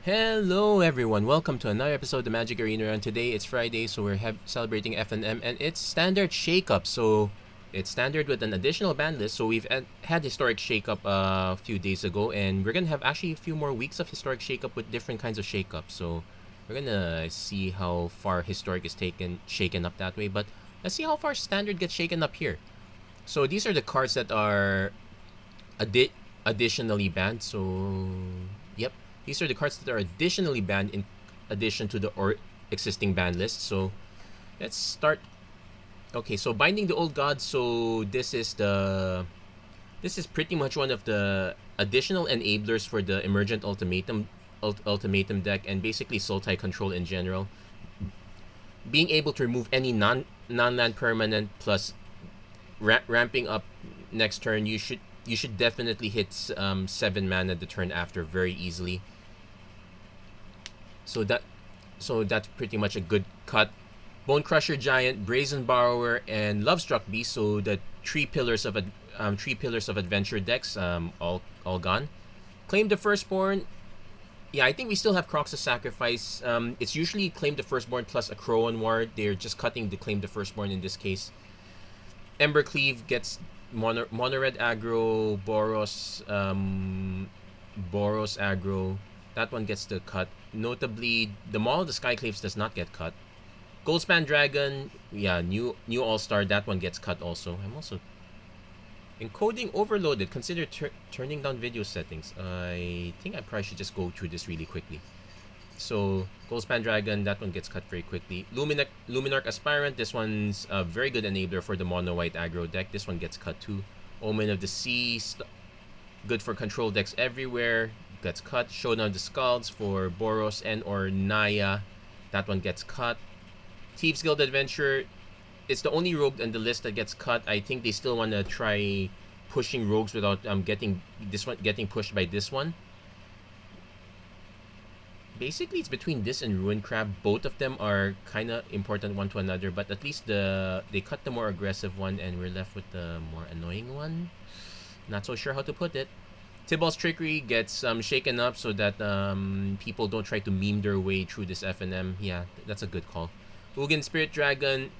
Hello everyone, welcome to another episode of the Magic Arena, and today it's Friday, so we're celebrating FNM, and it's Standard Shakeup. So it's standard with an additional ban list. So we've had Historic Shakeup a few days ago, and we're gonna have actually a few more weeks of Historic Shakeup with different kinds of shakeup. So we're gonna see how far Historic is shaken up that way, but let's see how far Standard gets shaken up here. So these are the cards that are additionally banned. So yep, these are the cards that are additionally banned in addition to the existing ban list. So let's start. Okay, so Binding the Old Gods. So this is pretty much one of the additional enablers for the Emergent Ultimatum deck, and basically Sultai control in general. Being able to remove any non-land permanent plus ramping up next turn, you should definitely hit 7 mana the turn after very easily. So that's pretty much a good cut. Bone Crusher Giant, Brazen Borrower, and Lovestruck Beast. So the three pillars of adventure decks, all gone. Claim the Firstborn. Yeah, I think we still have Crocs of Sacrifice. It's usually Claim the Firstborn plus a Crowan Ward. They're just cutting the Claim the Firstborn in this case. Embercleave gets mono red aggro, Boros aggro. That one gets the cut. Notably, the Maul of the Skyclaves does not get cut. Goldspan Dragon, yeah, new All-Star, that one gets cut also. I'm also encoding overloaded. Consider turning down video settings. I think I probably should just go through this really quickly. So Goldspan Dragon, that one gets cut very quickly. Luminarch Aspirant, this one's a very good enabler for the mono white aggro deck. This one gets cut too. Omen of the Sea, good for control decks everywhere, gets cut. Showdown of the Skulls for Boros and or Naya, that one gets cut. Thieves Guild Adventure, it's the only rogue on the list that gets cut. I think they still want to try pushing rogues without getting pushed by this one. Basically, it's between this and Ruin Crab. Both of them are kind of important one to another, but at least they cut the more aggressive one, and we're left with the more annoying one. Not so sure how to put it. Tybalt's Trickery gets shaken up so that people don't try to meme their way through this FNM. Yeah, that's a good call. Ugin Spirit Dragon,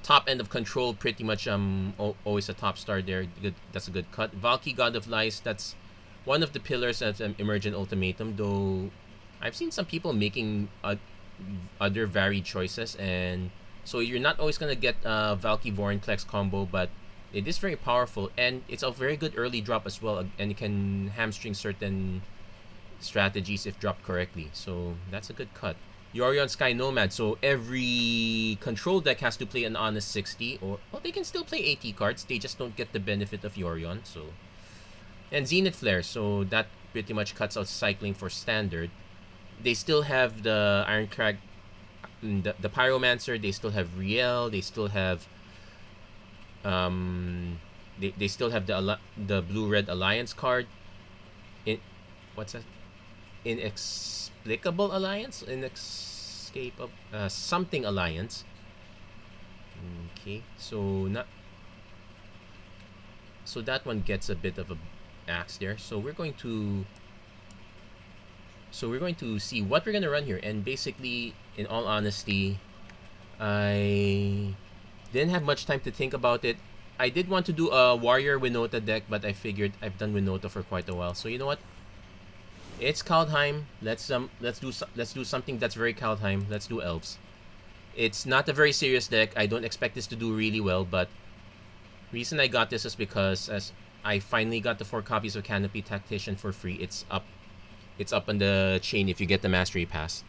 top end of control, pretty much always a top star there. Good, that's a good cut. Valky, God of Lies, that's one of the pillars of Emergent Ultimatum, though I've seen some people making other varied choices, and so you're not always gonna get Valky Vorinclex combo, but it is very powerful, and it's a very good early drop as well, and it can hamstring certain strategies if dropped correctly. So that's a good cut. Yorion Sky Nomad, so every control deck has to play an honest 60, or well, they can still play 80 cards, they just don't get the benefit of Yorion. So, and Zenith Flare, so that pretty much cuts out cycling for standard. They still have the Ironcrag, the Pyromancer, they still have Riel, they still have they still have the Blue-Red Alliance card. What's that? Inexplicable Alliance? Escape of something Alliance. Okay, so that one gets a bit of a axe there. So we're going to see what we're gonna run here, and basically, in all honesty, I didn't have much time to think about it. I did want to do a Warrior Winota deck, but I figured I've done Winota for quite a while. So you know what? It's Kaldheim. Let's do something that's very Kaldheim. Let's do Elves. It's not a very serious deck. I don't expect this to do really well, but reason I got this is because as I finally got the 4 copies of Canopy Tactician for free. It's up on the chain if you get the Mastery Pass.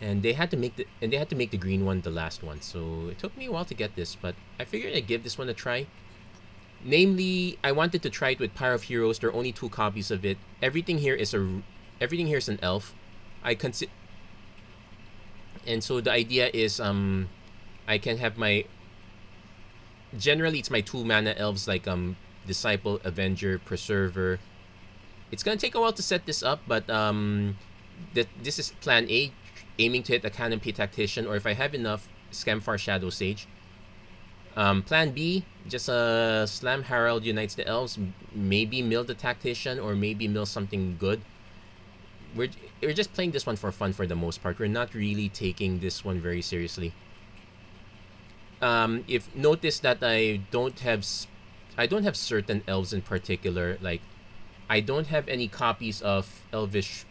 And they had to make the green one the last one. So it took me a while to get this, but I figured I'd give this one a try. Namely, I wanted to try it with Pyre of Heroes. There are only 2 copies of it. Everything here is an elf. And so the idea is I can have generally it's my 2 mana elves like Disciple, Avenger, Preserver. It's gonna take a while to set this up, but this is plan A, aiming to hit a Canopy Tactician, or if I have enough, Scamfar Shadow Sage. Plan B, just a Slam Herald unites the Elves, maybe mill the Tactician, or maybe mill something good. we're we're just playing this one for fun for the most part. We're not really taking this one very seriously. If notice that I don't have certain elves in particular. Like I don't have any copies of Elvish.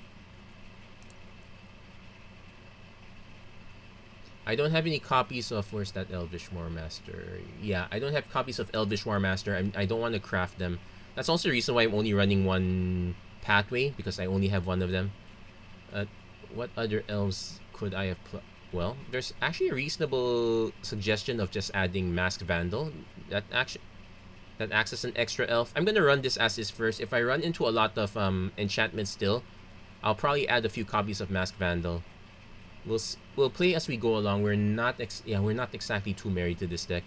I don't have any copies of where's that Elvish War Master? Yeah, I don't have copies of Elvish War Master. I don't want to craft them. That's also the reason why I'm only running one pathway because I only have one of them. What other elves could I have? Well, there's actually a reasonable suggestion of just adding Masked Vandal. That acts as an extra elf. I'm gonna run this as is first. If I run into a lot of enchantments still, I'll probably add a few copies of Masked Vandal. We'll play as we go along. We're not exactly too married to this deck.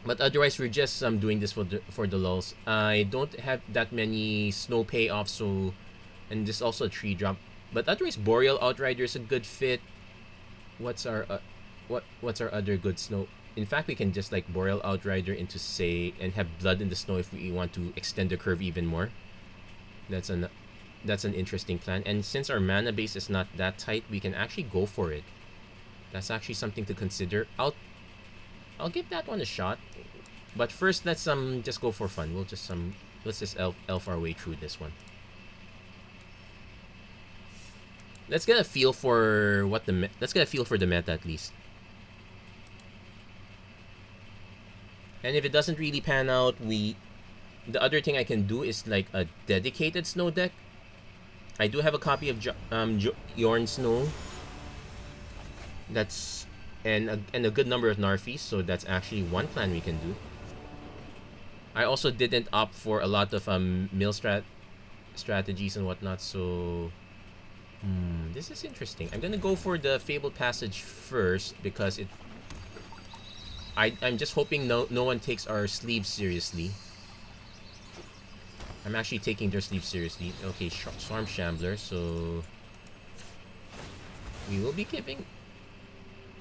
But otherwise, we're just doing this for the lulz. I don't have that many snow payoffs, so and this is also a 3-drop. But otherwise, Boreal Outrider is a good fit. What's our other good snow? In fact, we can just like Boreal Outrider into Say and have Blood in the Snow if we want to extend the curve even more. That's an interesting plan. And since our mana base is not that tight, we can actually go for it. That's actually something to consider. I'll give that one a shot. But first, let's just go for fun. Let's just elf our way through this one. Let's get a feel for the meta at least. And if it doesn't really pan out, the other thing I can do is like a dedicated snow deck. I do have a copy of Yorn Snow. That's and a good number of Narfies, so that's actually one plan we can do. I also didn't opt for a lot of mill strategies and whatnot, so this is interesting. I'm gonna go for the Fabled Passage first because I'm just hoping no one takes our sleeves seriously. I'm actually taking their sleeves seriously. Okay, Swarm Shambler, so we will be keeping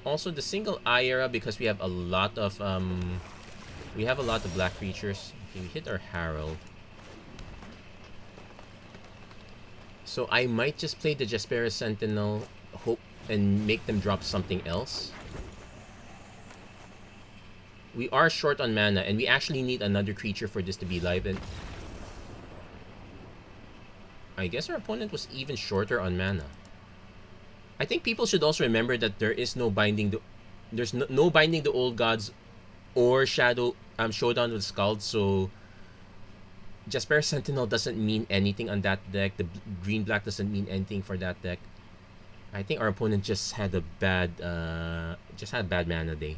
also the single eye era because we have a lot of black creatures. Okay, we hit our Herald. So I might just play the Jaspera Sentinel, hope and make them drop something else. We are short on mana, and we actually need another creature for this to be live. And I guess our opponent was even shorter on mana. I think people should also remember that there is no binding no binding the old gods or showdown with Skald. So Jaspera Sentinel doesn't mean anything on that deck. The green black doesn't mean anything for that deck. I think our opponent just had a bad mana day.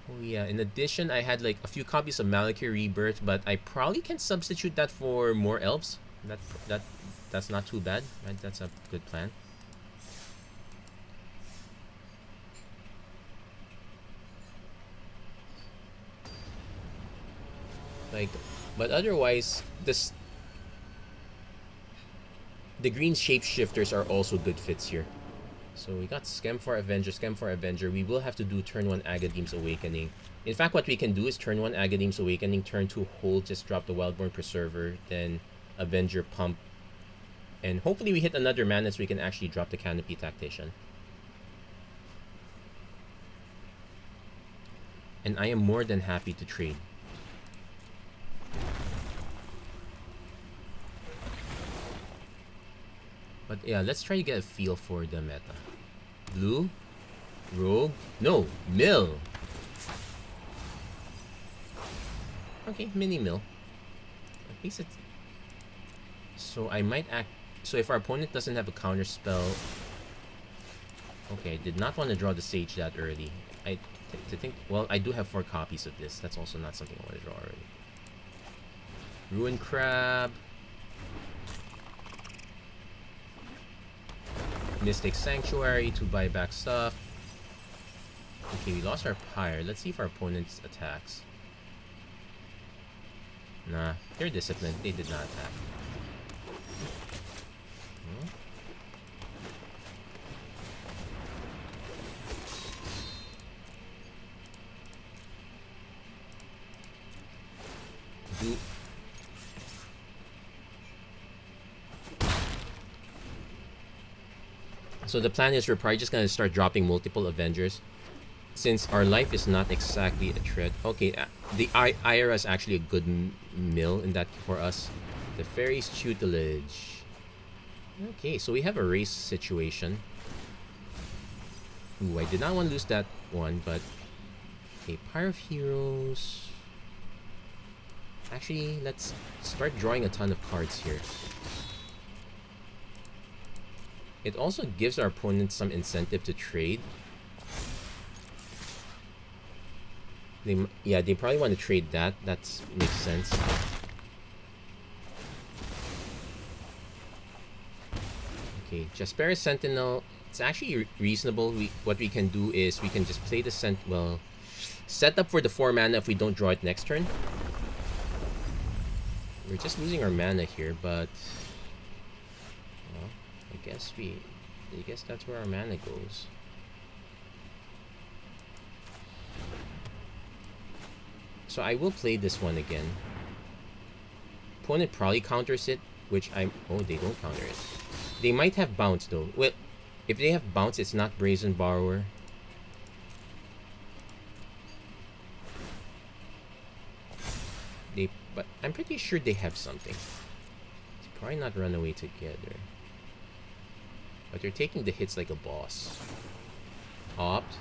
Oh yeah, in addition, I had like a few copies of Malakir Rebirth, but I probably can substitute that for more elves. That's not too bad, right? That's a good plan. Like, but otherwise, the green shapeshifters are also good fits here. So we got Skemfar Avenger. We will have to do turn 1 Agadeem's Awakening. In fact, what we can do is turn 1 Agadeem's Awakening, turn 2 Hold, just drop the Wildborn Preserver, then Avenger Pump. And hopefully we hit another mana so we can actually drop the Canopy Tactician. And I am more than happy to trade. But yeah, let's try to get a feel for the meta. Blue, Rogue, no, Mill. Okay, mini Mill. At least it's... So I might act... So if our opponent doesn't have a counter spell... Okay, I did not want to draw the Sage that early. Well, I do have 4 copies of this. That's also not something I want to draw early. Ruin Crab. Mystic Sanctuary to buy back stuff. Okay, we lost our Pyre. Let's see if our opponent's attacks. Nah, they're disciplined. They did not attack. So the plan is we're probably just gonna start dropping multiple Avengers, since our life is not exactly a threat. Okay, the IRA is actually a good mill in that for us. The Fairy's Tutelage. Okay, so we have a race situation. Ooh, I did not want to lose that one, but... Okay, Pyre of Heroes... Actually, let's start drawing a ton of cards here. It also gives our opponents some incentive to trade. They probably want to trade that. That makes sense. Okay, Jasper's Sentinel. It's actually reasonable. What we can do is we can just play the set up for the 4 mana if we don't draw it next turn. We're just losing our mana here, but well, I guess that's where our mana goes. So I will play this one again. Opponent probably counters it, which oh, they don't counter it. They might have bounce though. Well, if they have bounce, it's not Brazen Borrower. But I'm pretty sure they have something. It's probably not Runaway Together. But they're taking the hits like a boss. Opt.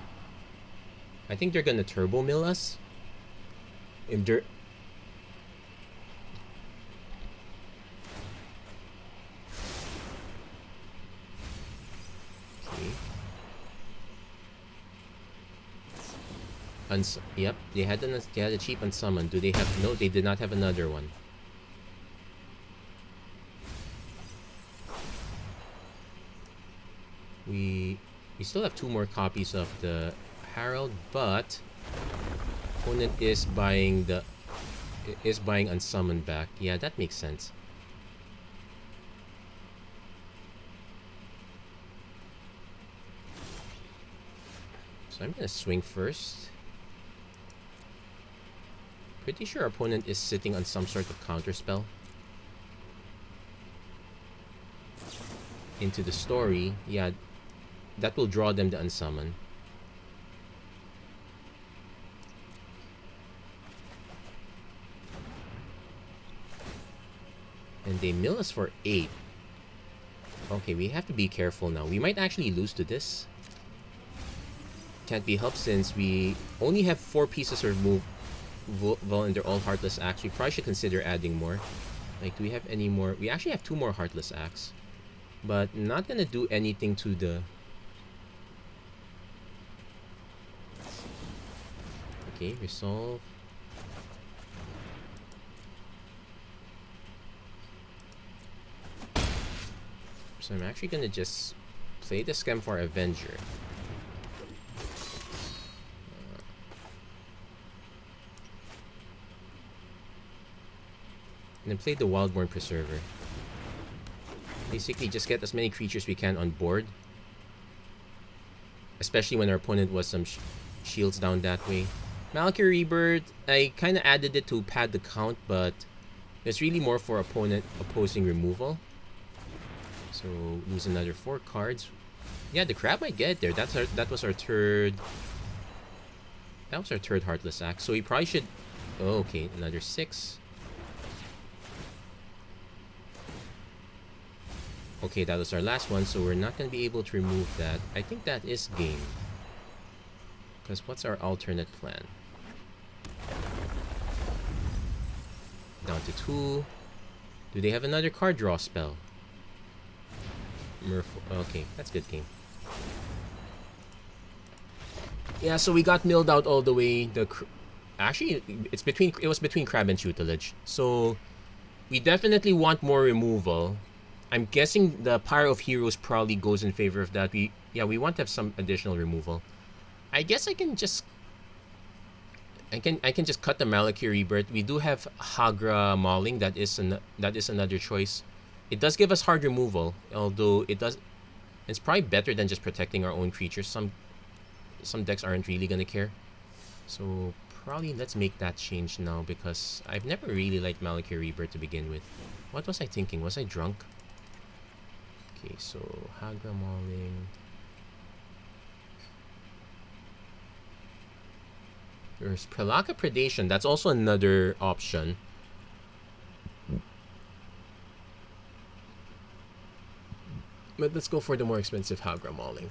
I think they're gonna turbo mill us. If they're... Okay. Yep, they had a cheap unsummon. Do they have... No, they did not have another one. We still have 2 more copies of the Herald, but opponent is buying unsummon back. Yeah, that makes sense. So I'm gonna swing first. Pretty sure our opponent is sitting on some sort of counter spell. Into the story, yeah, that will draw them to unsummon. And they mill us for 8. Okay, we have to be careful now. We might actually lose to this. Can't be helped since we only have 4 pieces removed. And they're all Heartless Axe. We probably should consider adding more. Like, do we have any more? We actually have 2 more Heartless Axe. But not gonna do anything to the... Okay, resolve. So I'm actually gonna just play the Scam for Avenger. And then play the Wildborn Preserver. Basically, just get as many creatures we can on board. Especially when our opponent was some shields down that way. Malakir Rebirth, I kind of added it to pad the count, but it's really more for opposing removal. So, lose another 4 cards. Yeah, the crab might get there. That was our third Heartless Axe. So we probably should... Oh, okay, another 6. Okay, that was our last one, so we're not going to be able to remove that. I think that is game. Because what's our alternate plan? Down to 2. Do they have another card draw spell? Okay, that's good game. Yeah, so we got milled out all the way. Actually, it was between Crab and Tutelage. So we definitely want more removal. I'm guessing the Pyre of Heroes probably goes in favor of that. We want to have some additional removal. I guess I can just cut the Malakir Rebirth. We do have Hagra Mauling. That is another choice. It does give us hard removal, although it's probably better than just protecting our own creatures. Some decks aren't really gonna care. So probably let's make that change now, because I've never really liked Malakir Rebirth to begin with. What was I thinking? Was I drunk? Okay, so Hagra Mauling. There's Pelaka Predation. That's also another option. But let's go for the more expensive Hagra Mauling.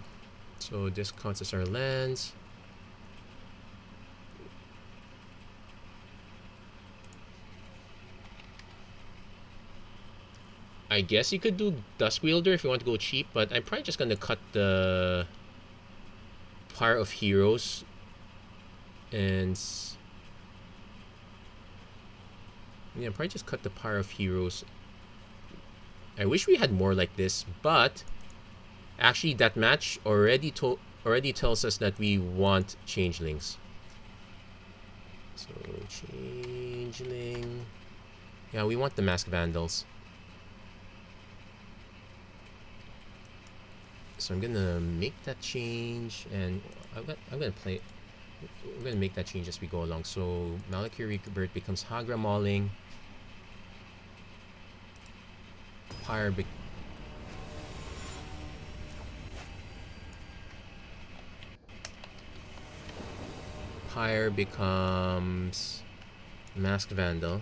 So this counts as our lands. I guess you could do Duskwielder if you want to go cheap, but I'm probably just gonna cut the Pyre of Heroes and yeah, probably just cut the Pyre of Heroes. I wish we had more like this, but actually that match already tells us that we want changelings. So changeling. Yeah, we want the Masked Vandals. So I'm gonna make that change, and I'm gonna play. We're gonna make that change as we go along. So Malakir Rebirth becomes Hagra Mauling. Pyre becomes Masked Vandal.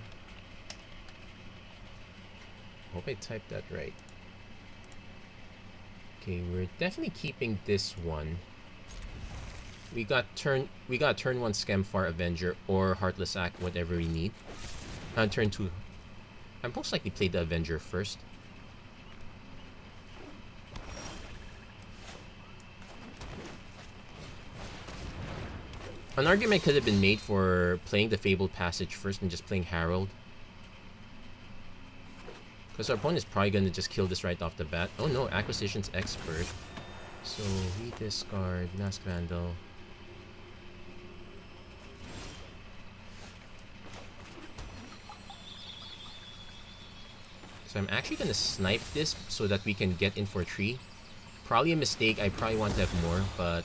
Hope I typed that right. Okay, we're definitely keeping this one. We got turn 1 Scamfar Avenger or Heartless Act, whatever we need. Turn 2. I'm most likely play the Avenger first. An argument could have been made for playing the Fabled Passage first and just playing Herald. Because our opponent is probably going to just kill this right off the bat. Oh no, Acquisitions Expert. So we discard Masked Vandal. So I'm actually going to snipe this so that we can get in for 3. Probably a mistake. I probably want to have more, but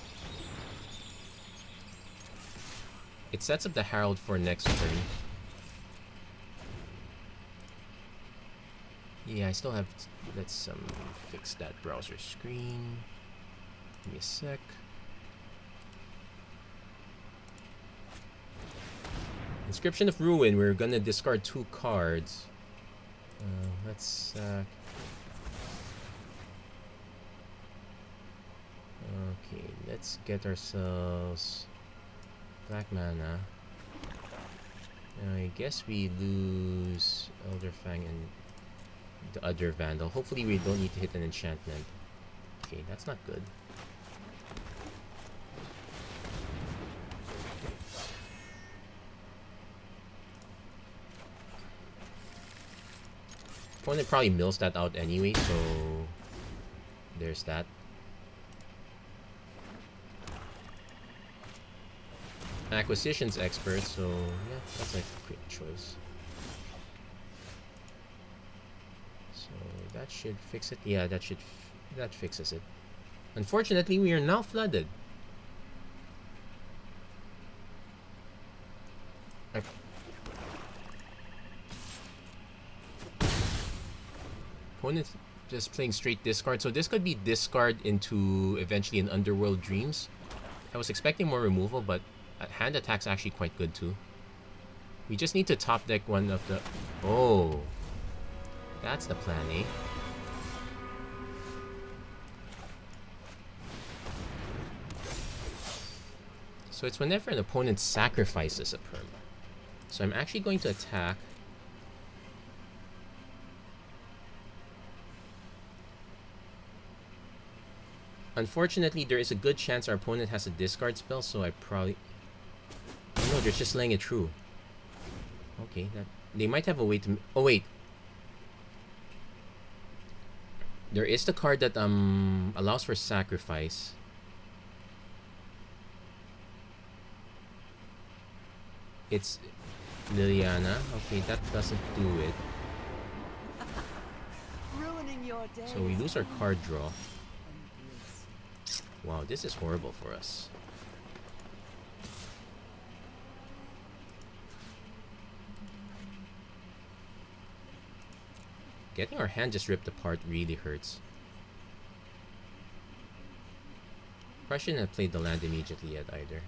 it sets up the Herald for next turn. Yeah, I still have... Let's fix that browser screen. Give me a sec. Inscription of Ruin. We're gonna discard 2 cards. Let's... okay, let's get ourselves... Black mana. I guess we lose Elder Fang and the other Vandal. Hopefully we don't need to hit an enchantment. Okay, that's not good. Opponent probably mills that out anyway, so there's that. Acquisitions Expert, so yeah, that's a great choice. So that should fix it. Yeah, that fixes it. Unfortunately, we are now flooded. Opponent's just playing straight discard, so this could be discard into eventually an Underworld Dreams. I was expecting more removal, but hand attack's actually quite good too. We just need to top deck one of the... Oh, that's the plan, eh? So it's whenever an opponent sacrifices a perma. So I'm actually going to attack. Unfortunately, there is a good chance our opponent has a discard spell, so I probably... Oh no, they're just laying it through. Okay, that... They might have a way to... Oh wait. There is the card that allows for sacrifice. It's Liliana. Okay, that doesn't do it. So we lose our card draw. Wow, this is horrible for us. Getting our hand just ripped apart really hurts. Probably shouldn't have played the land immediately yet either.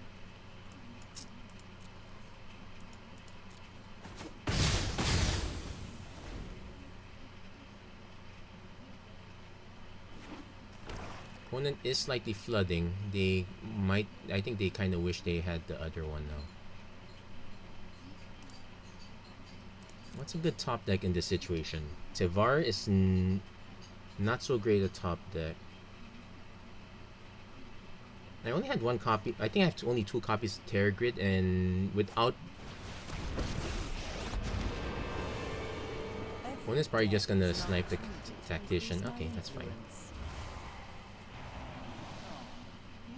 Opponent is slightly flooding. They might... I think they kind of wish they had the other one now. What's a good top deck in this situation? Tevar is not so great a top deck. I only had one copy. I think I have only 2 copies of Terror Grid, and without... Opponent's probably just gonna snipe the Tactician. Okay, that's fine.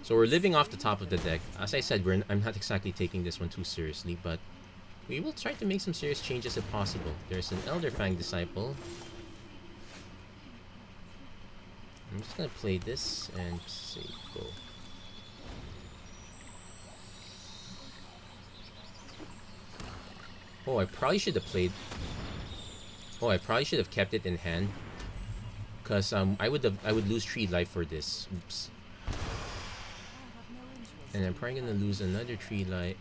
So we're living off the top of the deck. As I said, I'm not exactly taking this one too seriously, but we will try to make some serious changes if possible. There's an Elderfang Disciple. I'm just gonna play this and say go. Oh, I probably should have played... Oh, I probably should have kept it in hand. Because I would lose 3 life for this. Oops. And I'm probably gonna lose another 3 life.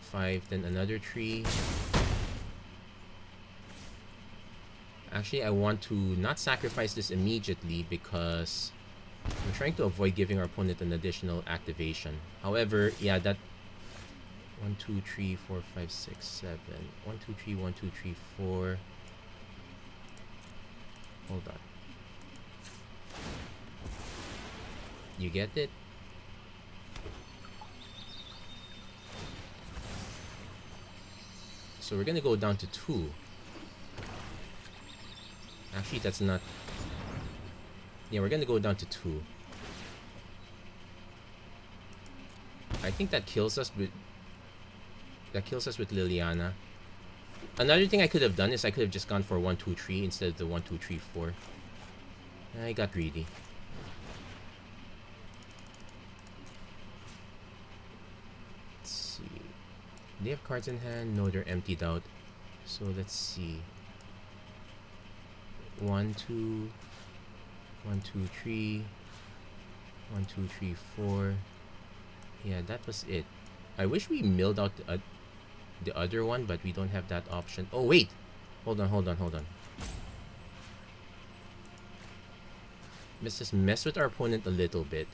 5, then another 3. Actually, I want to not sacrifice this immediately because I'm trying to avoid giving our opponent an additional activation. However, yeah, that 1, 2, 3, 4, 5, 6, 7. 1, 2, 3, 1, 2, 3, 4. Hold on. You get it? So we're gonna go down to 2. Actually, that's not... Yeah, we're gonna go down to 2. I think that kills us with... That kills us with Liliana. Another thing I could have done is I could have just gone for 1, 2, 3 instead of the 1, 2, 3, 4. I got greedy. Let's see. Do they have cards in hand? No, they're emptied out. So let's see. 1, 2, 1, 2, 3, 1, 2, 3, 4. Yeah, that was it. I wish we milled out the other one, but we don't have that option. Oh wait, hold on. Let's just mess with our opponent a little bit.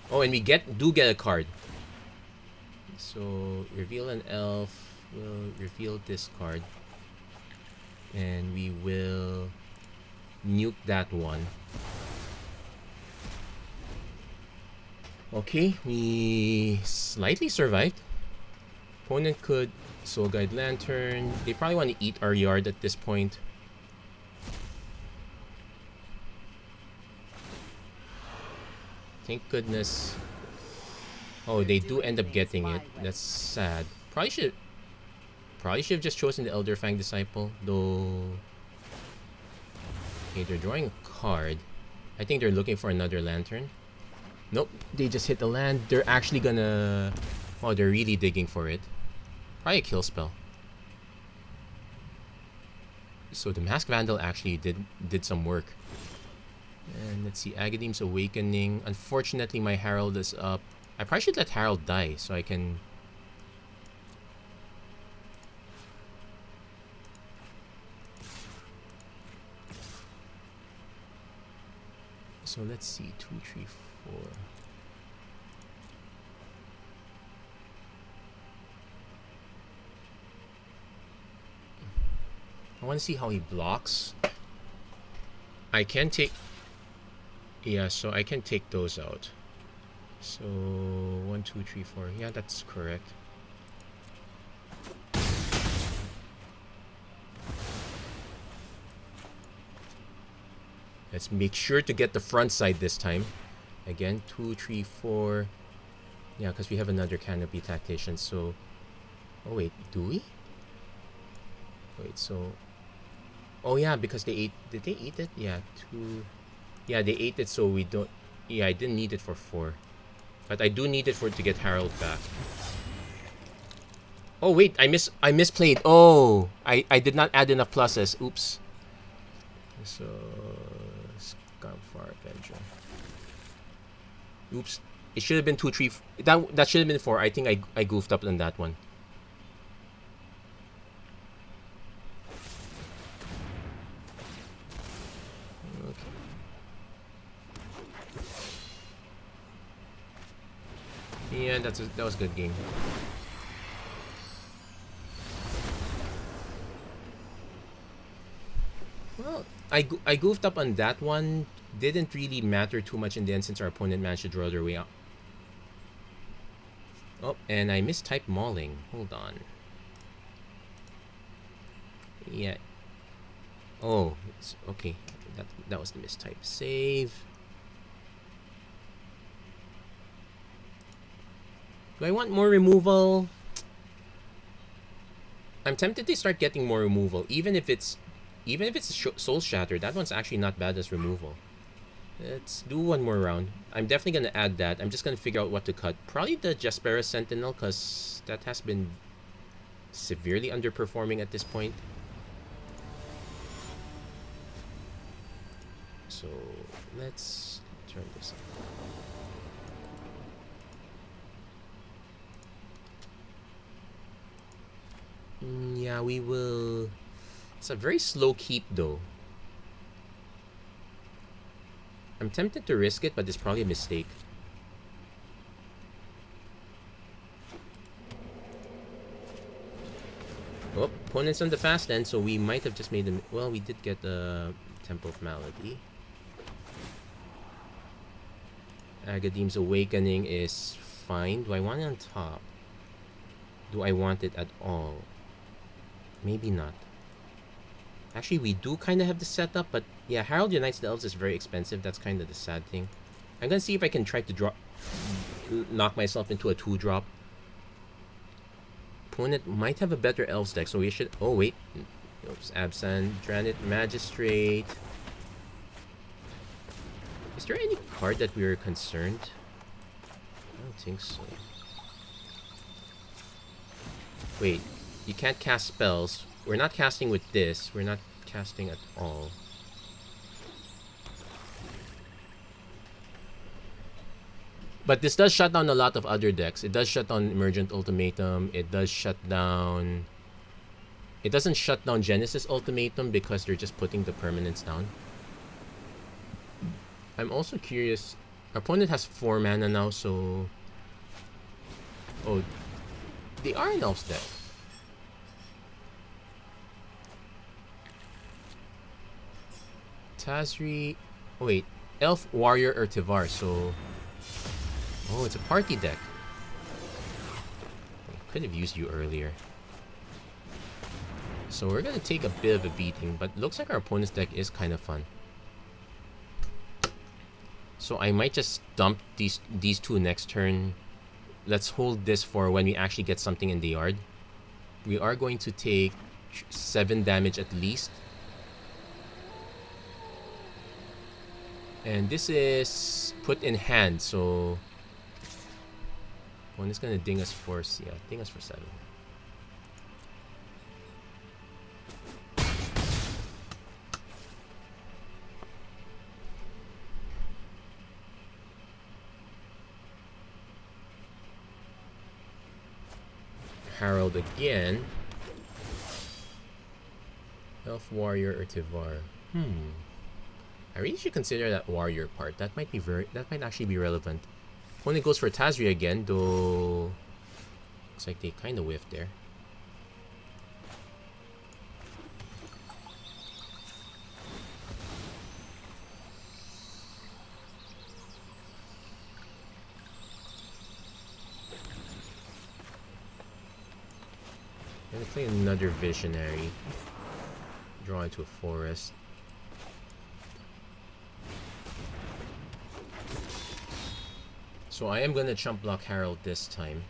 Oh, and we do get a card. So reveal an elf. We'll reveal this card, and we will nuke that one. Okay, we slightly survived. Opponent could Soul Guide Lantern. They probably want to eat our yard at this point. Thank goodness. Oh, they do end up getting it. That's sad. Probably should have just chosen the Elderfang Disciple, though. Okay, they're drawing a card. I think they're looking for another lantern. Nope, they just hit the land. They're actually gonna... Oh, they're really digging for it. Probably a kill spell. So the Masked Vandal actually did some work. And let's see, Agadeem's Awakening. Unfortunately, my Herald is up. I probably should let Herald die so I can... So let's see, 2, 3, 4. I want to see how he blocks. I can take... Yeah, so I can take those out. So 1, 2, 3, 4. Yeah, that's correct. Let's make sure to get the front side this time. Again, 2, 3, 4. Yeah, because we have another Canopy Tactician, so... Oh wait, do we? Wait, so... Oh yeah, because they ate... Did they eat it? Yeah, 2... Yeah, they ate it, so we don't... Yeah, I didn't need it for 4. But I do need it to get Harold back. Oh wait, I misplayed. Oh! I did not add enough pluses. Oops. So Scout Far Avenger. Oops. It should have been 2, 3. That should have been 4. I think I goofed up on that one. Okay. Yeah, that was a good game. Well, I goofed up on that one. Didn't really matter too much in the end since our opponent managed to draw their way out. Oh, and I mistyped Mauling. Hold on. Yeah. Oh, okay. That was the mistype. Save. Do I want more removal? I'm tempted to start getting more removal, even if it's Soul Shatter. That one's actually not bad as removal. Let's do one more round. I'm definitely going to add that. I'm just going to figure out what to cut. Probably the Jaspera Sentinel, because that has been severely underperforming at this point. So let's turn this on. Yeah, we will. It's a very slow keep though. I'm tempted to risk it, but it's probably a mistake. Oh, opponent's on the fast end, so we might have just made them. Well, we did get the Temple of Malady. Agadeem's Awakening is fine. Do I want it on top? Do I want it at all? Maybe not. Actually, we do kind of have the setup, but yeah, Herald Unites the Elves is very expensive. That's kind of the sad thing. I'm going to see if I can try to knock myself into a 2-drop. Opponent might have a better Elves deck, so we should... Oh, wait. Oops, Absent, Dranit, Magistrate. Is there any card that we are concerned? I don't think so. Wait, you can't cast spells. We're not casting with this. We're not casting at all. But this does shut down a lot of other decks. It does shut down Emergent Ultimatum. It does shut down... It doesn't shut down Genesis Ultimatum because they're just putting the permanents down. I'm also curious. Our opponent has 4 mana now, so... Oh, they are an Elves deck. Tazri... Oh, wait. Elf, Warrior, or Tivar, so... Oh, it's a party deck. I could have used you earlier. So we're going to take a bit of a beating, but looks like our opponent's deck is kind of fun. So I might just dump these 2 next turn. Let's hold this for when we actually get something in the yard. We are going to take 7 damage at least. And this is put in hand, so... One is gonna ding us for... Yeah, ding us for 7. Herald again. Elf, Warrior, or Tivar. I really should consider that Warrior part. That might actually be relevant. Opponent goes for Tazri again, though... Looks like they kind of whiffed there. I'm gonna play another Visionary. Draw into a forest. So I am gonna chump block Herald this time.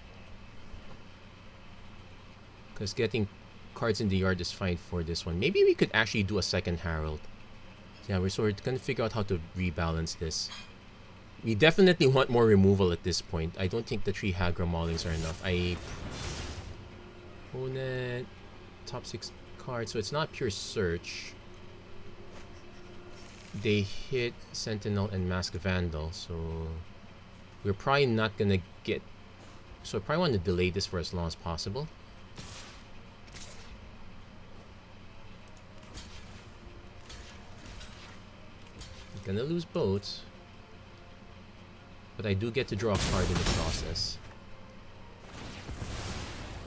Because getting cards in the yard is fine for this one. Maybe we could actually do a second Herald. Yeah, we're sort of gonna figure out how to rebalance this. We definitely want more removal at this point. I don't think the 3 Hagra Maulings are enough. Opponent top 6 cards, so it's not pure search. they hit Sentinel and Mask Vandal, so we're probably not gonna get. So I probably want to delay this for as long as possible. I'm gonna lose boats, but I do get to draw a card in the process.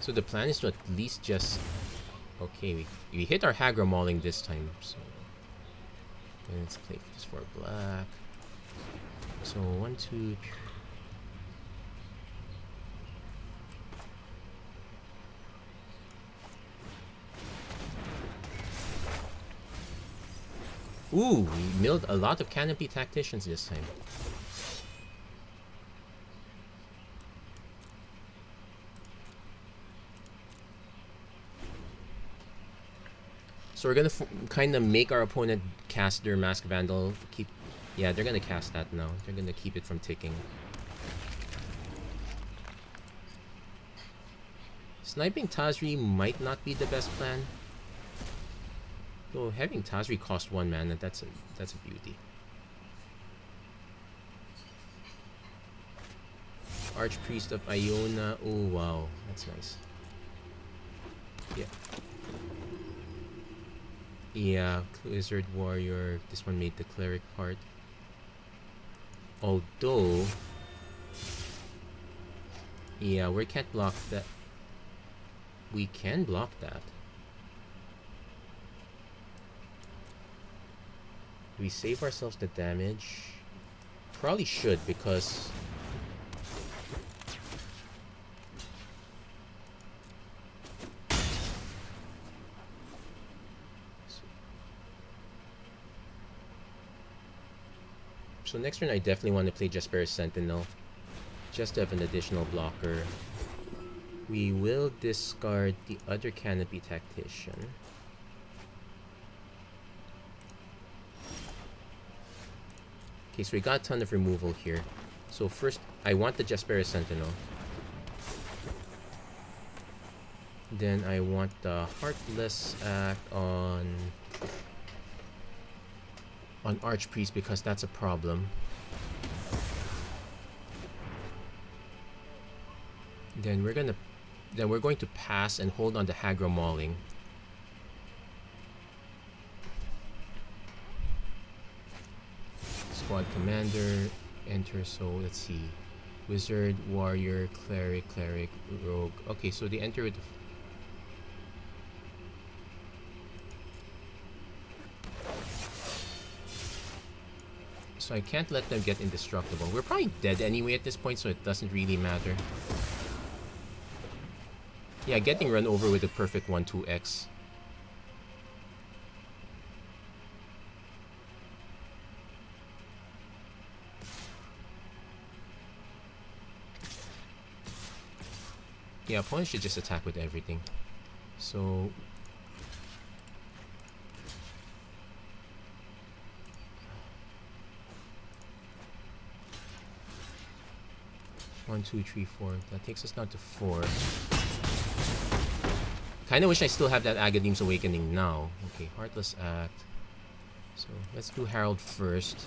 So the plan is to at least just... Okay, we hit our Hagra Mauling this time, so... Let's play just for black. So 1, 2... Ooh, we milled a lot of Canopy Tacticians this time. So we're gonna kind of make our opponent cast their Mask Vandal. Yeah, they're gonna cast that now. They're gonna keep it from ticking. Sniping Tazri might not be the best plan. Though having Tazri cost 1 mana, that's a beauty. Archpriest of Iona. Oh wow, that's nice. Yeah. Yeah, Wizard Warrior. This one made the cleric part. Although, yeah, we can't block that. We can block that. We save ourselves the damage. Probably should, because so next turn I definitely want to play Jasper's Sentinel, just to have an additional blocker. We will discard the other Canopy Tactician. Okay, so we got a ton of removal here. So first, I want the Jasper's Sentinel. Then I want the Heartless Act on Archpriest, because that's a problem. Then we're going to pass and hold on the Hagra Mauling. Squad Commander, enter, so let's see. Wizard, Warrior, Cleric, Rogue. Okay, so they enter with... So I can't let them get indestructible. We're probably dead anyway at this point, so it doesn't really matter. Yeah, getting run over with a perfect 1-2x. Yeah, opponent should just attack with everything. So... One, two, three, 4. That takes us down to 4. Kinda wish I still have that Agadeem's Awakening now. Okay, Heartless Act. So let's do Herald first.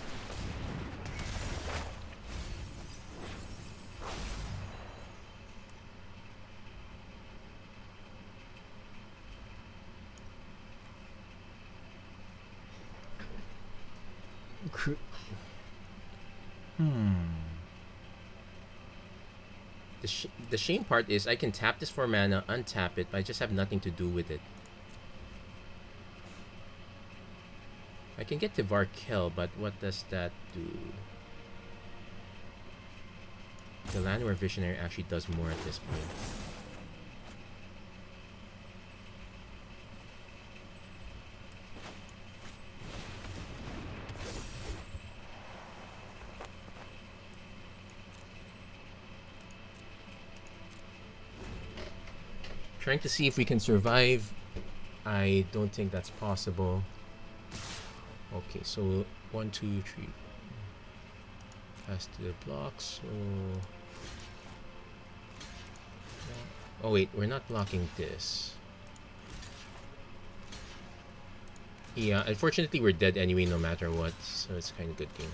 The shame part is I can tap this for mana, untap it, but I just have nothing to do with it. I can get to Varkel, but what does that do? The Llanowar Visionary actually does more at this point. Trying to see if we can survive. I don't think that's possible. Okay, so 1, 2, 3. Pass to the blocks. So... Oh wait, we're not blocking this. Yeah, unfortunately we're dead anyway no matter what, so it's kind of good game.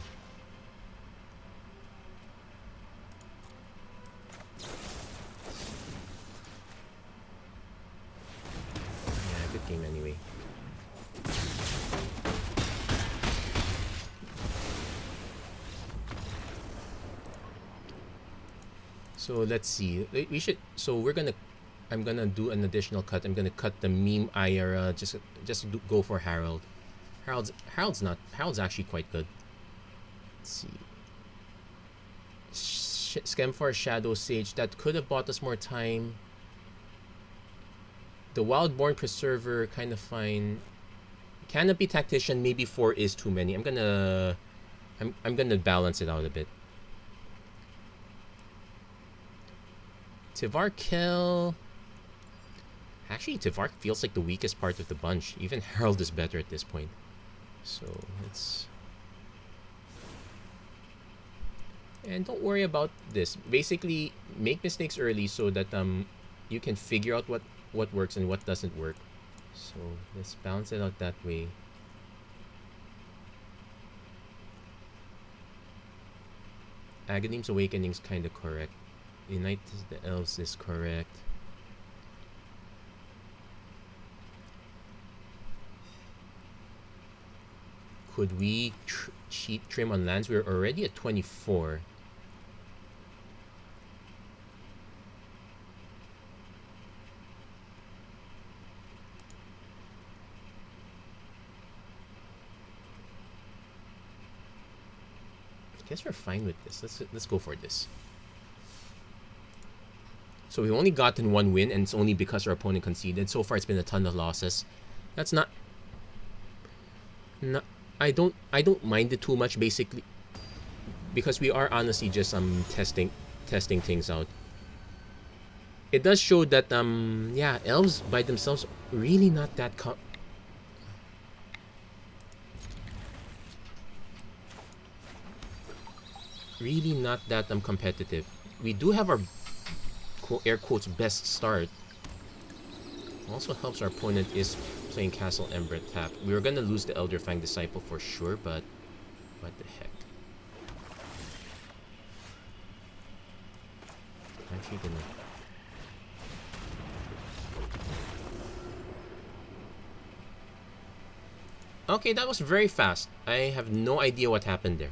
Yeah, good game anyway. So let's see. We should. So we're gonna. I'm gonna do an additional cut. I'm gonna cut the meme IRA. Go for Harold. Harold's actually quite good. Let's see. Scam for Shadow Sage. That could have bought us more time. The Wildborn Preserver kind of fine. Canopy Tactician, maybe 4 is too many. I'm gonna balance it out a bit. Tivarkel. Actually, Tivark feels like the weakest part of the bunch. Even Harold is better at this point. So let's. And don't worry about this. Basically, make mistakes early so that you can figure out what works and what doesn't work. So let's balance it out that way. Aghanim's Awakening is kind of correct. Unite the Elves is correct. Could we cheat trim on lands? We're already at 24. I guess we're fine with this. Let's go for this. So we've only gotten 1 win, and it's only because our opponent conceded. So far, it's been a ton of losses. That's not. I don't mind it too much, basically, because we are honestly just testing things out. It does show that yeah, elves by themselves really not that competitive. We do have our air quotes best start. Also helps our opponent is playing Castle Ember tap. We were gonna lose the Elder Fang Disciple for sure, but what the heck? Actually gonna. Okay, that was very fast. I have no idea what happened there.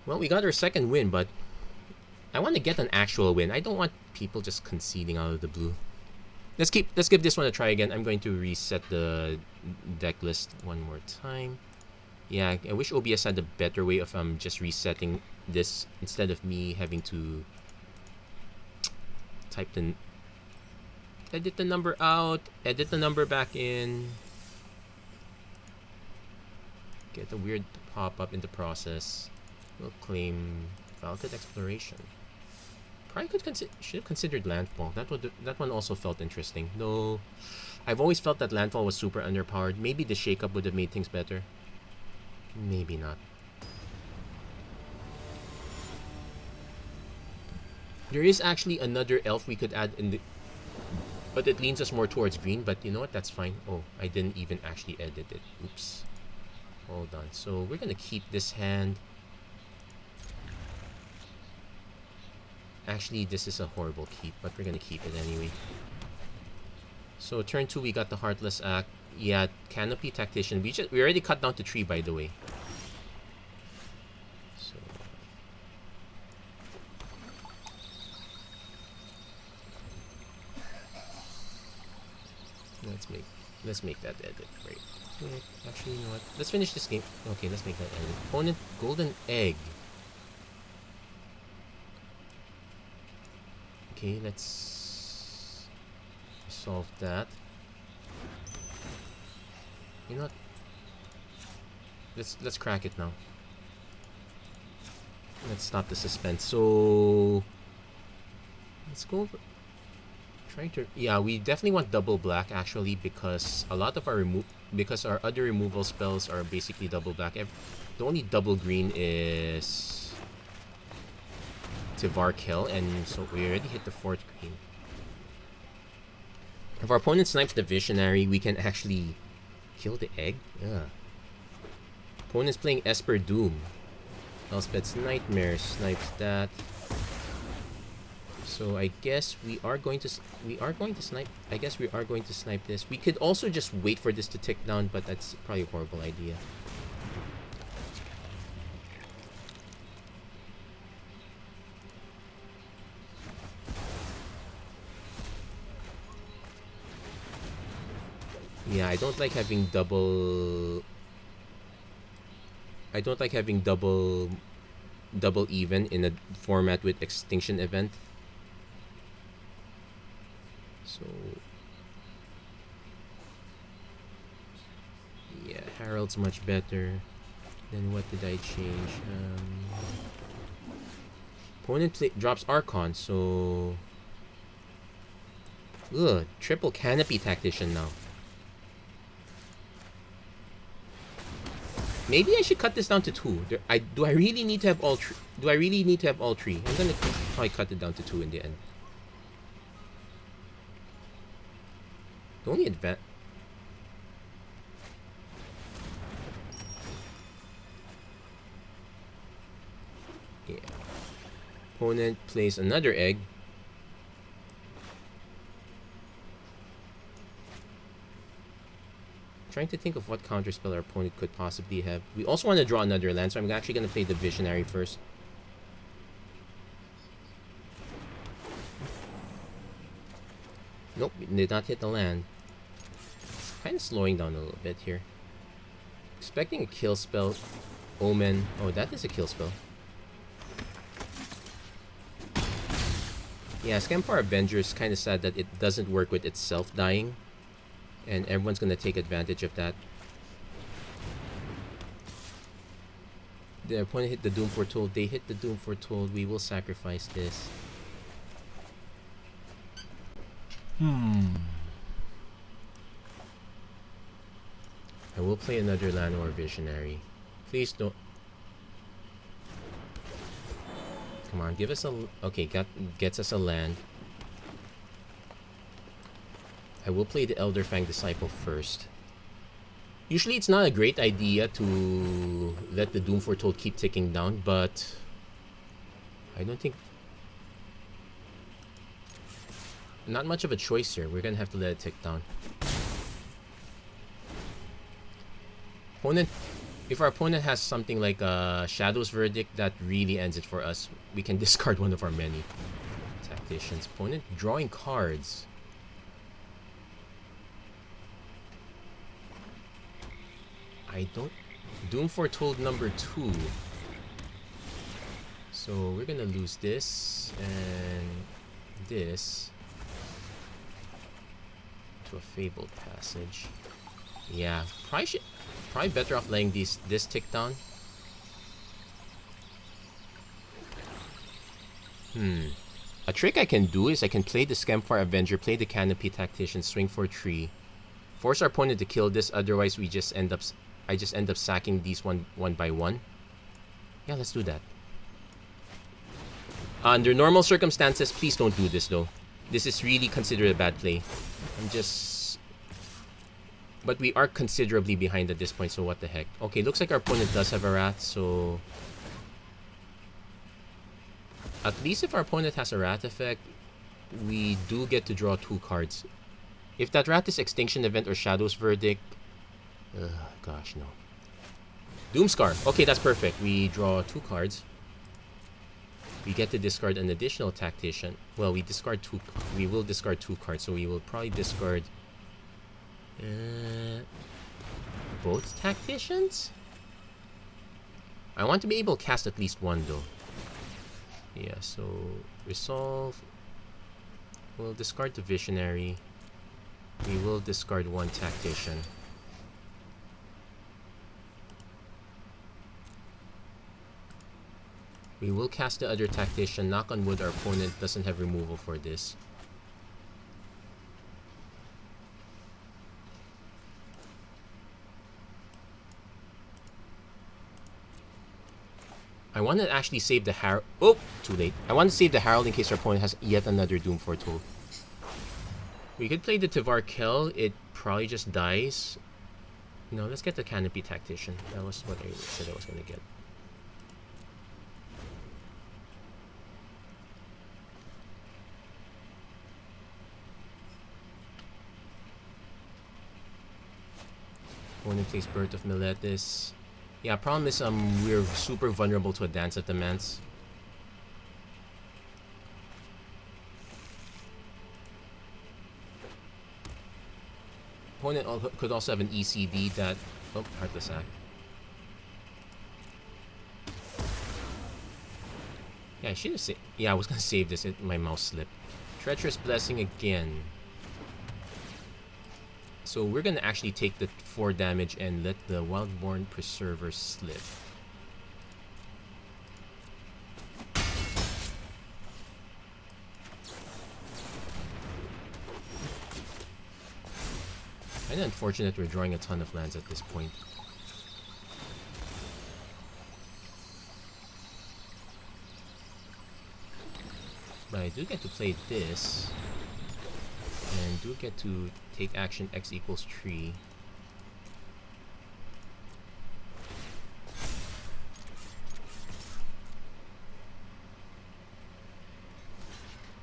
Well, we got our second win, but I want to get an actual win. I don't want people just conceding out of the blue. Let's give this one a try again. I'm going to reset the deck list one more time. Yeah, I wish OBS had a better way of just resetting this instead of me having to edit the number out, edit the number back in, get a weird pop-up in the process. We'll claim Vaulted Exploration. Probably should have considered Landfall. That one also felt interesting. Though I've always felt that Landfall was super underpowered. Maybe the shakeup would have made things better. Maybe not. There is actually another elf we could add in the, but it leans us more towards green. But you know what? That's fine. Oh, I didn't even actually edit it. Oops. Hold on. So we're gonna keep this hand. Actually, this is a horrible keep, but we're gonna keep it anyway. So turn 2, we got the Heartless Act. Yeah, Canopy Tactician. We already cut down to 3, by the way. So let's make that edit right. Actually, you know what? Let's finish this game. Okay, let's make that edit. Opponent Golden Egg. Okay, let's solve that. You know what? Let's crack it now. Let's stop the suspense. So let's go over. Trying to, yeah, we definitely want double black actually, because a lot of our our other removal spells are basically double black. The only double green is Tivarkel, and so we already hit the 4th green. If our opponent snipes the Visionary, we can actually Kill the egg? Yeah. Opponent's playing Esper Doom. Elspeth's Nightmare snipes that. So I guess we are going to snipe. I guess we are going to snipe this. We could also just wait for this to tick down, but that's probably a horrible idea. Yeah, I don't like having double even in a format with extinction event. So yeah, Harold's much better. Then what did I change? Opponent drops Archon, so ugh, triple Canopy Tactician now. Maybe I should cut this down to 2. Do I really need to have all 3? Do I really need to have all 3? I'm gonna probably cut it down to 2 in the end. The only advantage. Yeah. Opponent plays another egg. Trying to think of what counterspell our opponent could possibly have. We also want to draw another land, so I'm actually going to play the Visionary first. Nope, did not hit the land. It's kind of slowing down a little bit here. Expecting a kill spell. Omen. Oh, that is a kill spell. Yeah, Scamfar Avenger is kind of sad that it doesn't work with itself dying. And everyone's going to take advantage of that. The opponent hit the Doom Foretold. They hit the Doom Foretold. We will sacrifice this. I will play another land or Visionary. Please don't. Come on, give us a... Okay, gets us a land. I will play the Elder Fang Disciple first. Usually it's not a great idea to let the Doom Foretold keep ticking down, but I don't think... Not much of a choice here. We're gonna have to let it tick down. Opponent... If our opponent has something like a Shadow's Verdict, that really ends it for us. We can discard one of our many tacticians. Opponent drawing cards. I don't... Doom Foretold number 2. So we're gonna lose this and this to a Fabled Passage. Yeah, probably better off letting this tick down. A trick I can do is I can play the Scamfar Avenger, play the Canopy Tactician, swing for 3, force our opponent to kill this. Otherwise, I just end up sacking these one by one. Yeah, let's do that. Under normal circumstances, please don't do this though. This is really considered a bad play. But we are considerably behind at this point, so what the heck. Okay, looks like our opponent does have a Wrath, so... At least if our opponent has a Wrath effect, we do get to draw 2 cards. If that Wrath is Extinction Event or Shadow's Verdict... gosh, no. Doomscar. Okay, that's perfect. We draw 2 cards. We get to discard an additional Tactician. Well, we discard 2... We will discard 2 cards, so we will probably discard... both Tacticians? I want to be able to cast at least one though. Yeah, so resolve. We'll discard the Visionary. We will discard 1 Tactician. We will cast the other Tactician. Knock on wood, our opponent doesn't have removal for this. I want to actually save the Herald. Oh, too late. I want to save the Herald in case our opponent has yet another Doom Foretold. We could play the Tivar Kell. It probably just dies. No, let's get the Canopy Tactician. That was what I said I was gonna get. Opponent plays Birth of Meletis. Yeah, problem is we're super vulnerable to a Dance of Demands. Opponent could also have an ECD that... Oh, Heartless Act. Yeah, I should have saved... Yeah, I was gonna save this. My mouse slipped. Treacherous Blessing again. So we're gonna actually take the 4 damage and let the Wildborn Preserver slip. Kinda unfortunate we're drawing a ton of lands at this point. But I do get to play this. And do get to take action X equals 3.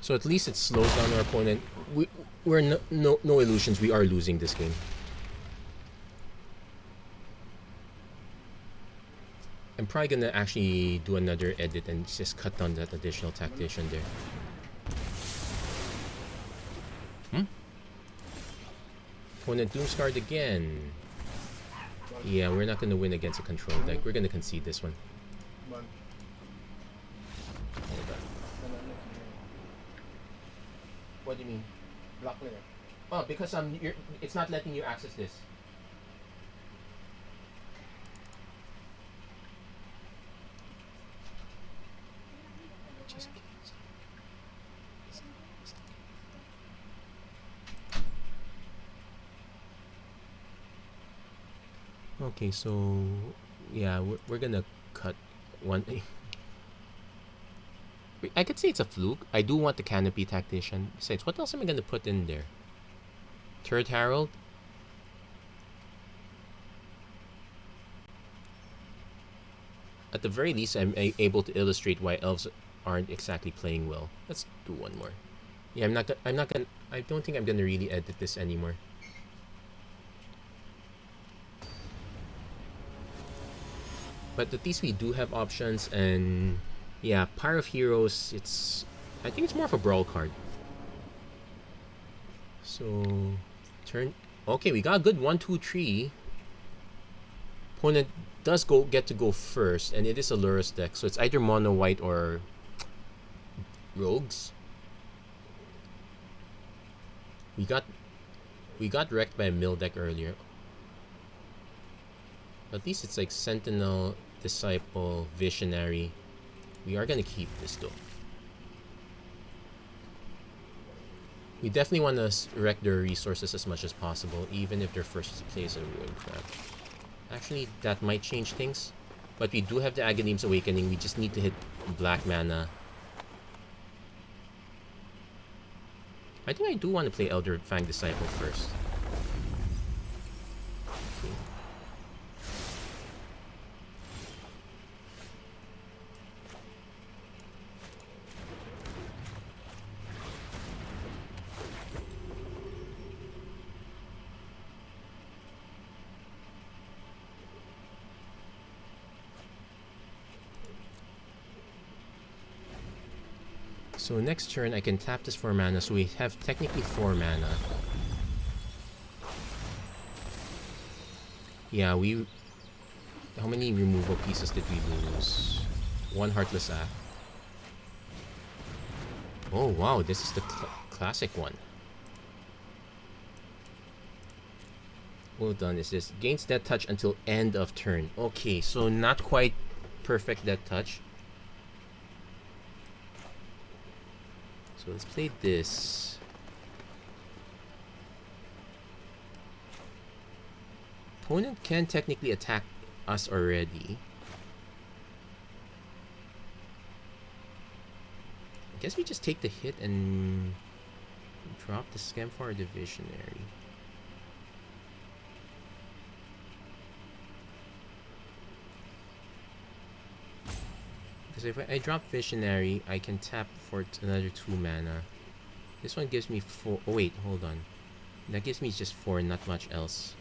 So at least it slows down our opponent. We're no illusions, we are losing this game. I'm probably gonna actually do another edit and just cut down that additional tactician there. Opponent Doomscarred again. Yeah, we're not gonna win against a control deck. We're gonna concede this one. What do you mean? Block layer. Oh, because it's not letting you access this. Okay, so yeah, we're gonna cut one. I could say it's a fluke. I do want the Canopy Tactician. Besides, what else am I gonna put in there? Third Herald? At the very least, I'm able to illustrate why Elves aren't exactly playing well. Let's do one more. Yeah, I don't think I'm gonna really edit this anymore. But at least we do have options, and yeah, Pyre of Heroes, I think it's more of a brawl card. So, turn... Okay, we got a good 1, 2, 3. Opponent does get to go first, and it is a Lurrus deck, so it's either mono white or rogues. We got wrecked by a mill deck earlier. At least it's like Sentinel, Disciple, Visionary. We are gonna keep this though. We definitely want to wreck their resources as much as possible, even if their first play is a Ruined Crab. Actually, that might change things. But we do have the Aghanim's Awakening. We just need to hit black mana. I think I do want to play Elder Fang Disciple first. Okay. So next turn I can tap this for mana, so we have technically 4 mana. Yeah, how many removal pieces did we lose? 1 Heartless Act. Oh wow, this is the classic one. Well done. Is this gains Death Touch until end of turn? Okay, so not quite perfect Death Touch. So let's play this. Opponent can technically attack us already. I guess we just take the hit and drop the Scam for the Visionary. Because if I drop Visionary, I can tap for another 2 mana. This one gives me 4. Oh wait, hold on. That gives me just 4, not much else.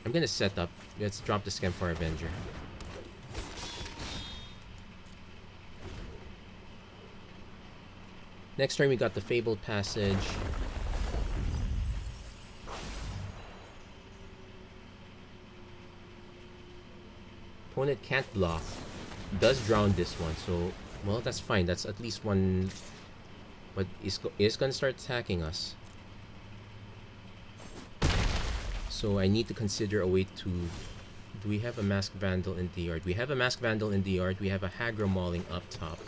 I'm gonna set up. Let's drop the Scamphor Avenger. Next turn we got the Fabled Passage. Opponent can't block. Does drown this one, so well that's fine. That's at least one. But is gonna start attacking us. So I need to consider a way to. Do we have a Masked Vandal in the yard? We have a Masked Vandal in the yard. We have a Hagra Mauling up top.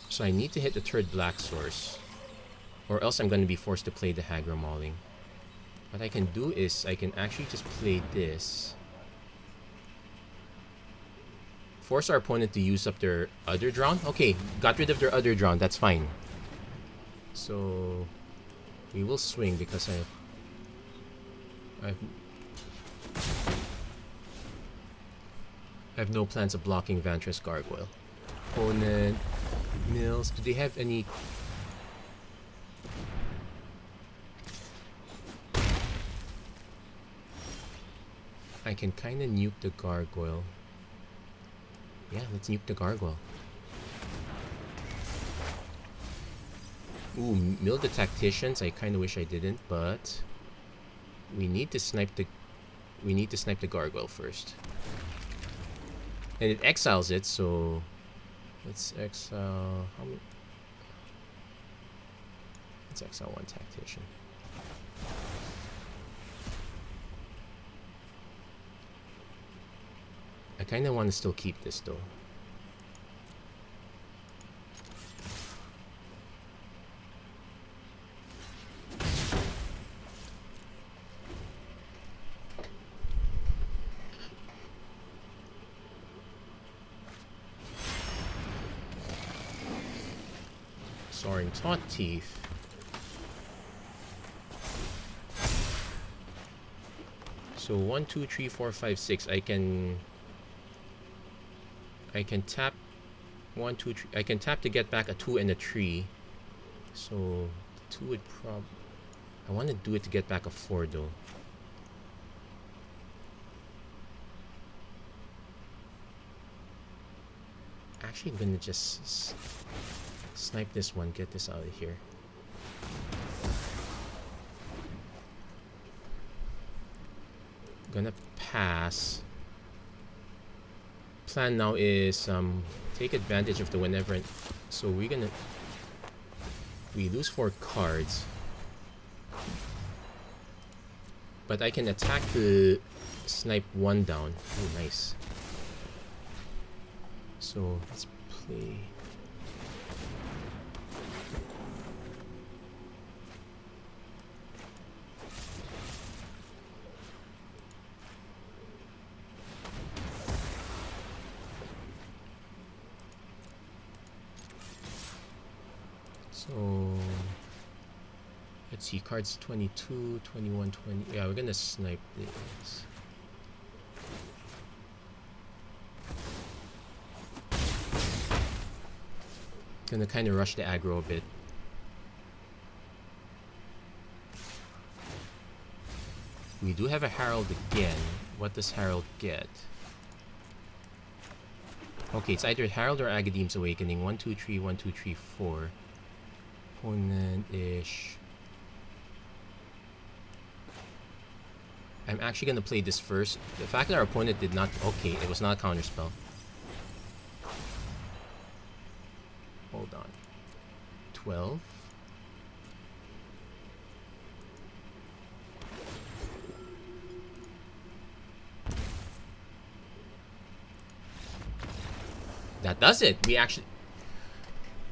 So I need to hit the third black source. Or else I'm going to be forced to play the Hagra Mauling. What I can do is I can actually just play this. Force our opponent to use up their other drown. Okay, got rid of their other drown. That's fine. So we will swing because I have no plans of blocking Vantress Gargoyle. Opponent mills. Do they have any? I can kind of nuke the Gargoyle. Yeah, let's nuke the Gargoyle. Ooh, mill the Tacticians. I kind of wish I didn't, but we need to snipe the Gargoyle first. And it exiles it, so let's exile. How many? Let's exile one Tactician. I kind of want to still keep this though. Soaring Taunt Teeth. So 1, 2, 3, 4, 5, 6. I can tap 1, 2, 3. I can tap to get back a 2 and a 3. So 2 would I want to do it to get back a 4 though. Actually, I'm gonna just snipe this one, get this out of here. Gonna pass. Plan now is take advantage of the whenever. So we lose 4 cards, but I can attack to snipe 1 down. Oh, nice. So let's play. So let's see, cards 22, 21, 20. Yeah, we're gonna snipe this. Gonna kind of rush the aggro a bit. We do have a Herald again. What does Herald get? Okay, it's either Herald or Agadeem's Awakening. 1, 2, 3, 1, 2, 3, 4. Opponent-ish. I'm actually gonna play this first. The fact that our opponent did not. Okay, it was not a counterspell. Hold on. 12. That does it. We actually.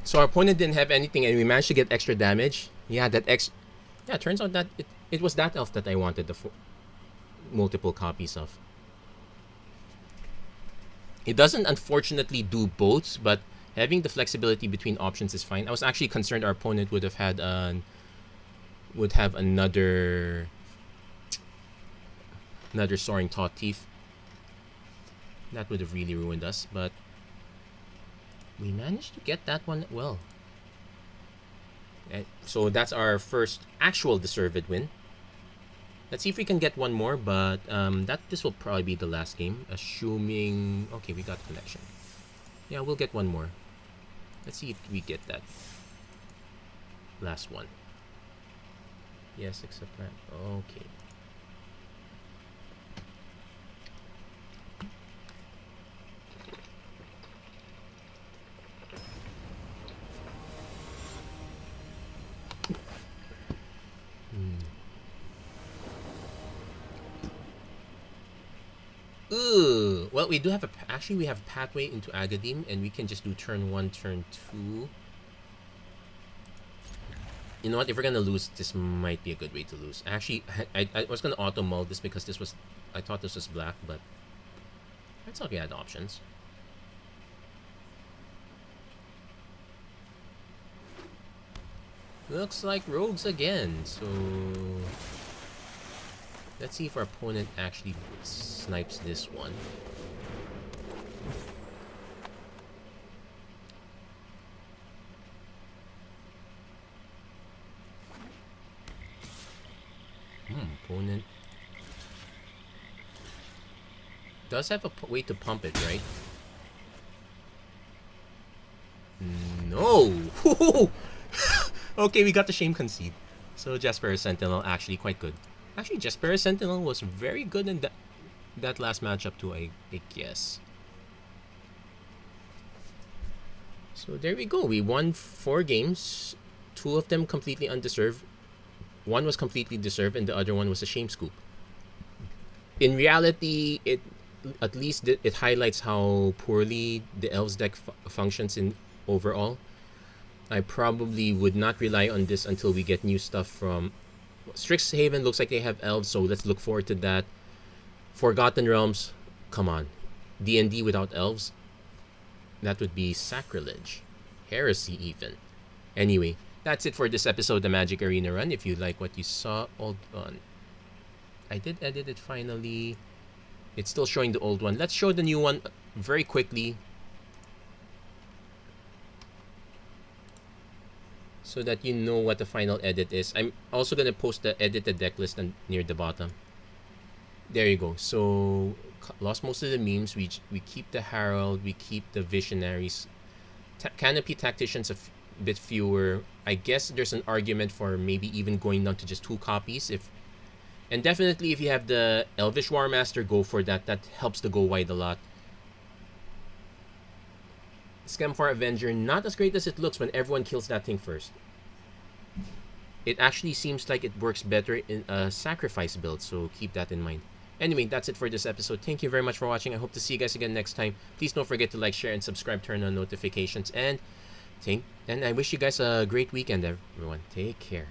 So our opponent didn't have anything, and we managed to get extra damage. Yeah, Yeah, turns out that it was that elf that I wanted the multiple copies of. It doesn't unfortunately do both, but having the flexibility between options is fine. I was actually concerned our opponent would have had would have another soaring taut teeth. That would have really ruined us, but we managed to get that one well. So that's our first actual deserved win. Let's see if we can get one more, but this will probably be the last game, assuming... Okay, we got connection. Yeah, we'll get one more. Let's see if we get that last one. Yes, accept that. Okay. Ooh, well, we do have actually we have pathway into Agadim, and we can just do turn 1, turn 2. You know what? If we're gonna lose, this might be a good way to lose. Actually, I was gonna auto mull this because I thought this was black, but I thought we had options. Looks like rogues again. So let's see if our opponent actually snipes this one. Opponent does have a way to pump it, right? No! Okay, we got the shame concede. So Jasper Sentinel actually quite good. Actually, Jasper Sentinel was very good in that last matchup too, I guess. So there we go. We won 4 games. 2 of them completely undeserved. 1 was completely deserved, and the other one was a shame scoop. In reality, at least it highlights how poorly the Elves deck functions in overall. I probably would not rely on this until we get new stuff from Strixhaven. Looks like they have Elves, so let's look forward to that. Forgotten Realms, come on. D&D without Elves? That would be sacrilege. Heresy even. Anyway, that's it for this episode of the Magic Arena Run. If you like what you saw, hold on. I did edit it finally. It's still showing the old one. Let's show the new one very quickly, so that you know what the final edit is. I'm also going to post the edited deck list near the bottom. There you go. So, lost most of the memes. We keep the Herald. We keep the Visionaries. Canopy Tacticians a bit fewer. I guess there's an argument for maybe even going down to just 2 copies. And definitely if you have the Elvish War Master, go for that. That helps to go wide a lot. Scamfar Avenger, not as great as it looks when everyone kills that thing first. It actually seems like it works better in a sacrifice build, so keep that in mind. Anyway, that's it for this episode. Thank you very much for watching. I hope to see you guys again next time. Please don't forget to like, share, and subscribe, turn on notifications, and I wish you guys a great weekend, everyone. Take care.